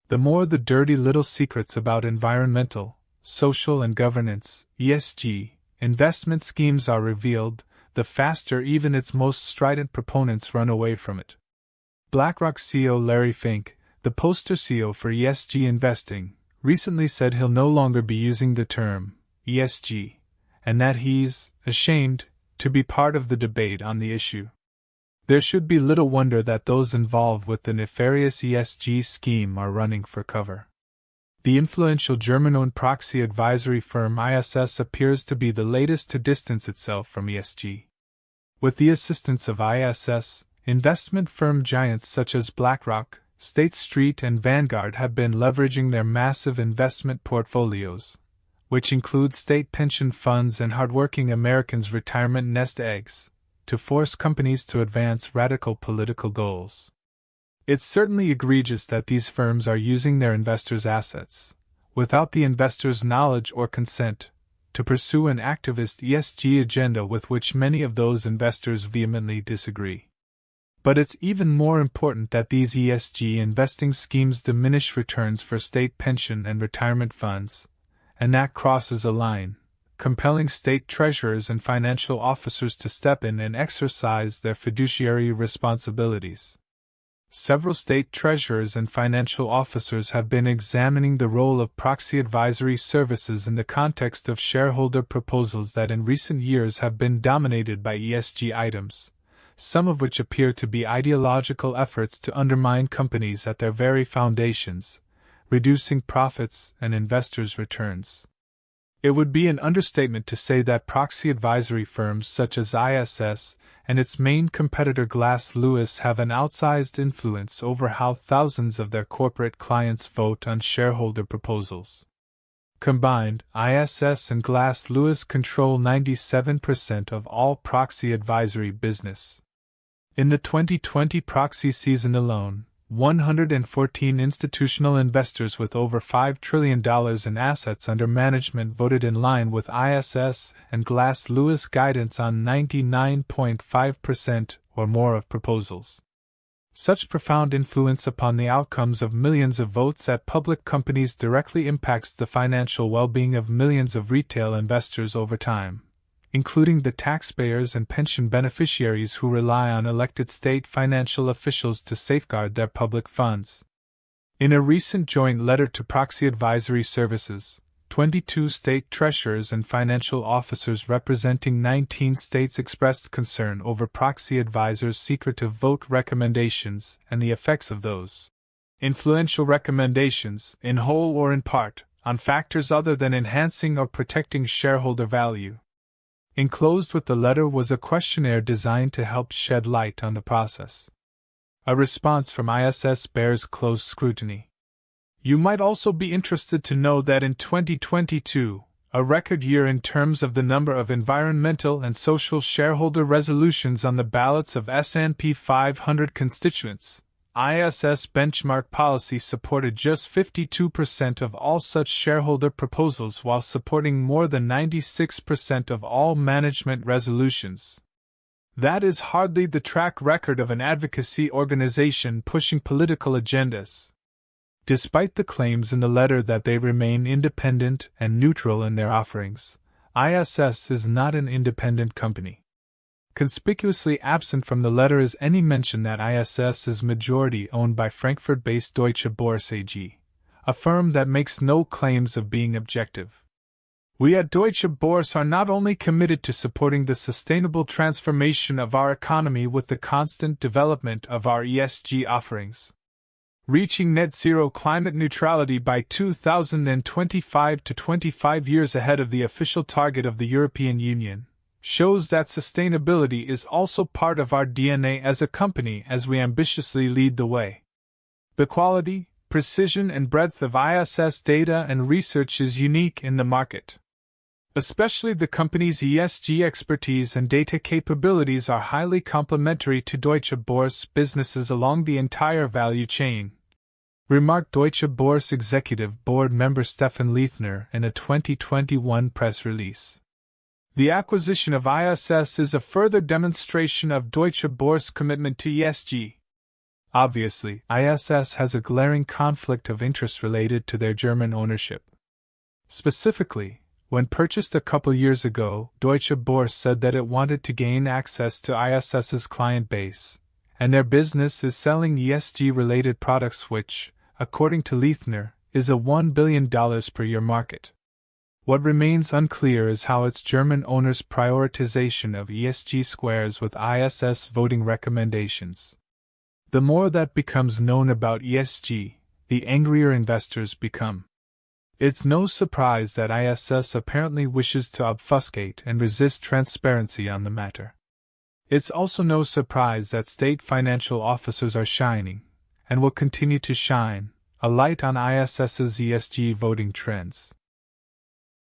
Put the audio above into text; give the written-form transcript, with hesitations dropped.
The more the dirty little secrets about environmental, social and governance, ESG, investment schemes are revealed, the faster even its most strident proponents run away from it. BlackRock CEO Larry Fink, the poster CEO for ESG investing, recently said he'll no longer be using the term ESG, and that he's ashamed to be part of the debate on the issue. There should be little wonder that those involved with the nefarious ESG scheme are running for cover. The influential German-owned proxy advisory firm ISS appears to be the latest to distance itself from ESG. With the assistance of ISS, investment firm giants such as BlackRock, State Street and Vanguard have been leveraging their massive investment portfolios, which include state pension funds and hardworking Americans' retirement nest eggs, to force companies to advance radical political goals. It's certainly egregious that these firms are using their investors' assets, without the investors' knowledge or consent, to pursue an activist ESG agenda with which many of those investors vehemently disagree. But it's even more important that these ESG investing schemes diminish returns for state pension and retirement funds, and that crosses a line, compelling state treasurers and financial officers to step in and exercise their fiduciary responsibilities. Several state treasurers and financial officers have been examining the role of proxy advisory services in the context of shareholder proposals that in recent years have been dominated by ESG items, some of which appear to be ideological efforts to undermine companies at their very foundations, reducing profits and investors' returns. It would be an understatement to say that proxy advisory firms such as ISS and its main competitor Glass Lewis have an outsized influence over how thousands of their corporate clients vote on shareholder proposals. Combined, ISS and Glass Lewis control 97% of all proxy advisory business. In the 2020 proxy season alone, 114 institutional investors with over $5 trillion in assets under management voted in line with ISS and Glass Lewis guidance on 99.5% or more of proposals. Such profound influence upon the outcomes of millions of votes at public companies directly impacts the financial well-being of millions of retail investors over time, including the taxpayers and pension beneficiaries who rely on elected state financial officials to safeguard their public funds. In a recent joint letter to proxy advisory services, 22 state treasurers and financial officers representing 19 states expressed concern over proxy advisors' secretive vote recommendations and the effects of those influential recommendations, in whole or in part, on factors other than enhancing or protecting shareholder value. Enclosed with the letter was a questionnaire designed to help shed light on the process. A response from ISS bears close scrutiny. You might also be interested to know that in 2022, a record year in terms of the number of environmental and social shareholder resolutions on the ballots of S&P 500 constituents, ISS benchmark policy supported just 52% of all such shareholder proposals while supporting more than 96% of all management resolutions. That is hardly the track record of an advocacy organization pushing political agendas. Despite the claims in the letter that they remain independent and neutral in their offerings, ISS is not an independent company. Conspicuously absent from the letter is any mention that ISS is majority owned by Frankfurt-based Deutsche Börse AG, a firm that makes no claims of being objective. We at Deutsche Börse are not only committed to supporting the sustainable transformation of our economy with the constant development of our ESG offerings. Reaching net zero climate neutrality by 2025 to 25 years ahead of the official target of the European Union, shows that sustainability is also part of our DNA as a company as we ambitiously lead the way. The quality, precision and breadth of ISS data and research is unique in the market. Especially the company's ESG expertise and data capabilities are highly complementary to Deutsche Börse businesses along the entire value chain, remarked Deutsche Börse Executive Board member Stefan Leithner in a 2021 press release. The acquisition of ISS is a further demonstration of Deutsche Börse's commitment to ESG. Obviously, ISS has a glaring conflict of interest related to their German ownership. Specifically, when purchased a couple years ago, Deutsche Börse said that it wanted to gain access to ISS's client base, and their business is selling ESG-related products which, according to Leithner, is a $1 billion per year market. What remains unclear is how its German owners' prioritization of ESG squares with ISS voting recommendations. The more that becomes known about ESG, the angrier investors become. It's no surprise that ISS apparently wishes to obfuscate and resist transparency on the matter. It's also no surprise that state financial officers are shining, and will continue to shine, a light on ISS's ESG voting trends.